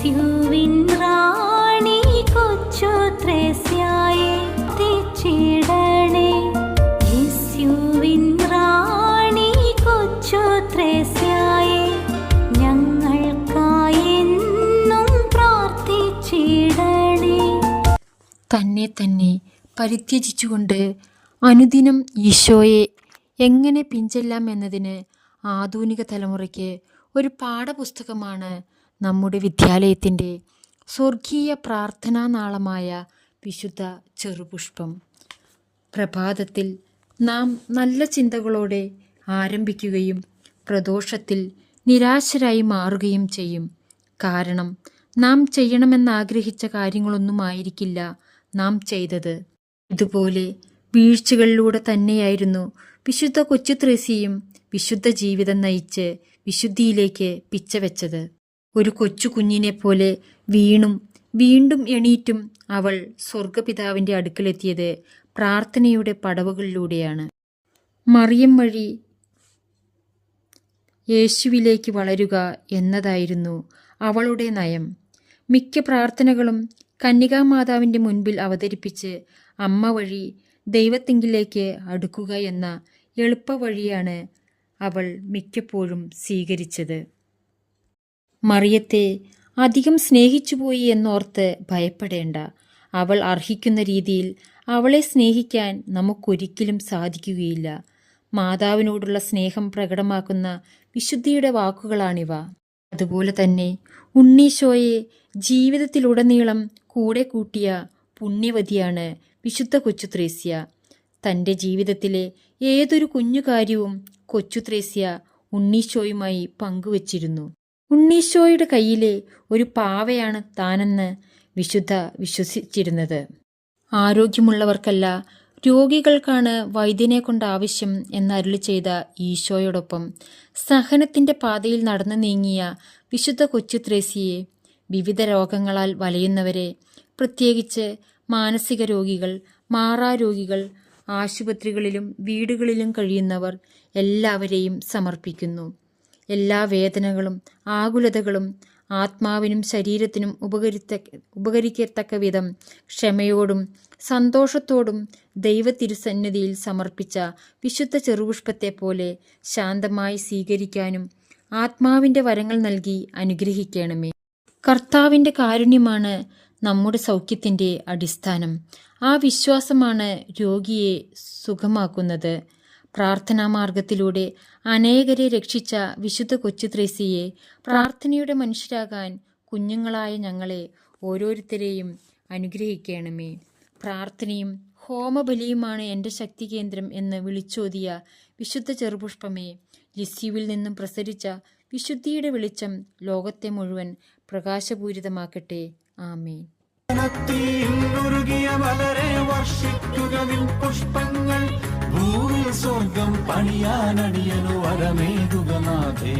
യേശുവിൻ റാണി കൊച്ചു ത്രേസ്യായെ തിച്ചിടണേ. യേശുവിൻ റാണി കൊച്ചു ത്രേസ്യായെ ഞങ്ങൾക്കായെന്നും പ്രാർത്ഥിച്ചിടണേ. തന്നെ തന്നെ പരിത്യജിച്ചുകൊണ്ട് അനുദിനം ഈശോയെ എങ്ങനെ പിഞ്ചെല്ലാം എന്നതിന് ആധുനിക തലമുറയ്ക്ക് ഒരു പാഠപുസ്തകമാണ് നമ്മുടെ വിദ്യാലയത്തിൻ്റെ സ്വർഗീയ പ്രാർത്ഥനാ നാളമായ വിശുദ്ധ ചെറുപുഷ്പം. പ്രഭാതത്തിൽ നാം നല്ല ചിന്തകളോടെ ആരംഭിക്കുകയും പ്രദോഷത്തിൽ നിരാശരായി മാറുകയും ചെയ്യും. കാരണം നാം ചെയ്യണമെന്നാഗ്രഹിച്ച കാര്യങ്ങളൊന്നുമായിരിക്കില്ല നാം ചെയ്തത്. ഇതുപോലെ വീഴ്ചകളിലൂടെ തന്നെയായിരുന്നു വിശുദ്ധ കൊച്ചു ത്രേസ്യയും വിശുദ്ധ ജീവിതം നയിച്ച് വിശുദ്ധിയിലേക്ക് പിച്ചവെച്ചത്. ഒരു കൊച്ചു കുഞ്ഞിനെ പോലെ വീണും വീണ്ടും എണീറ്റും അവൾ സ്വർഗപിതാവിൻ്റെ അടുക്കലെത്തിയത് പ്രാർത്ഥനയുടെ പടവുകളിലൂടെയാണ്. മറിയം വഴി യേശുവിലേക്ക് വളരുക എന്നതായിരുന്നു അവളുടെ നയം. മിക്ക പ്രാർത്ഥനകളും കന്യകാമാതാവിൻ്റെ മുൻപിൽ അവതരിപ്പിച്ച് അമ്മ വഴി ദൈവത്തിങ്കിലേക്ക് അടുക്കുക എന്ന എളുപ്പവഴിയാണ് അവൾ മിക്കപ്പോഴും സ്വീകരിച്ചത്. മറിയത്തെ അധികം സ്നേഹിച്ചുപോയി എന്നോർത്ത് ഭയപ്പെടേണ്ട. അവൾ അർഹിക്കുന്ന രീതിയിൽ അവളെ സ്നേഹിക്കാൻ നമുക്കൊരിക്കലും സാധിക്കുകയില്ല. മാതാവിനോടുള്ള സ്നേഹം പ്രകടമാക്കുന്ന വിശുദ്ധിയുടെ വാക്കുകളാണിവ. അതുപോലെ തന്നെ ഉണ്ണീശോയെ ജീവിതത്തിലുടനീളം കൂടെ കൂട്ടിയ പുണ്യവതിയാണ് വിശുദ്ധ കൊച്ചു ത്രേസ്യ. തൻ്റെ ജീവിതത്തിലെ ഏതൊരു കുഞ്ഞു കാര്യവും കൊച്ചു ത്രേസ്യ ഉണ്ണീശോയുമായി പങ്കുവച്ചിരുന്നു. ഉണ്ണീശോയുടെ കയ്യിലെ ഒരു പാവയാണ് താനെന്ന് വിശുദ്ധ വിശ്വസിച്ചിരുന്നത്. ആരോഗ്യമുള്ളവർക്കല്ല രോഗികൾക്കാണ് വൈദ്യനെ കൊണ്ട് ആവശ്യം എന്നരുളി ചെയ്ത ഈശോയോടൊപ്പം സഹനത്തിൻ്റെ പാതയിൽ നടന്നു നീങ്ങിയ വിശുദ്ധ കൊച്ചു ത്രേസ്യയെ വിവിധ രോഗങ്ങളാൽ വലയുന്നവരെ, പ്രത്യേകിച്ച് മാനസിക രോഗികൾ, മാറാരോഗികൾ, ആശുപത്രികളിലും വീടുകളിലും കഴിയുന്നവർ എല്ലാവരെയും സമർപ്പിക്കുന്നു. എല്ലാ വേദനകളും ആകുലതകളും ആത്മാവിനും ശരീരത്തിനും ഉപകരിക്കത്തക്ക വിധം ക്ഷമയോടും സന്തോഷത്തോടും ദൈവതിരുസന്നിധിയിൽ സമർപ്പിച്ച വിശുദ്ധ ചെറുപുഷ്പത്തെ പോലെ ശാന്തമായി സ്വീകരിക്കാനും ആത്മാവിൻ്റെ വരങ്ങൾ നൽകി അനുഗ്രഹിക്കണമേ. കർത്താവിൻ്റെ കാരുണ്യമാണ് നമ്മുടെ സൗഖ്യത്തിൻ്റെ അടിസ്ഥാനം. ആ വിശ്വാസമാണ് രോഗിയെ സുഖമാക്കുന്നത്. പ്രാർത്ഥനാ മാർഗത്തിലൂടെ അനേകരെ രക്ഷിച്ച വിശുദ്ധ കൊച്ചു ത്രേസ്യയെ പ്രാർത്ഥനയുടെ മനുഷ്യരാകാൻ കുഞ്ഞുങ്ങളായ ഞങ്ങളെ ഓരോരുത്തരെയും അനുഗ്രഹിക്കണമേ. പ്രാർത്ഥനയും ഹോമബലിയുമാണ് എൻ്റെ ശക്തി കേന്ദ്രം എന്ന് വിളിച്ചോതിയ വിശുദ്ധ ചെറുപുഷ്പമേ, ലിസ്യുവിൽ നിന്നും പ്രസരിച്ച വിശുദ്ധിയുടെ വെളിച്ചം ലോകത്തെ മുഴുവൻ പ്രകാശപൂരിതമാക്കട്ടെ. ആമേൻ. പുഷ്പങ്ങൾ ഭൂമിൽ സ്വർഗം പണിയാനടിയനു വരമേകുക നാഥേ.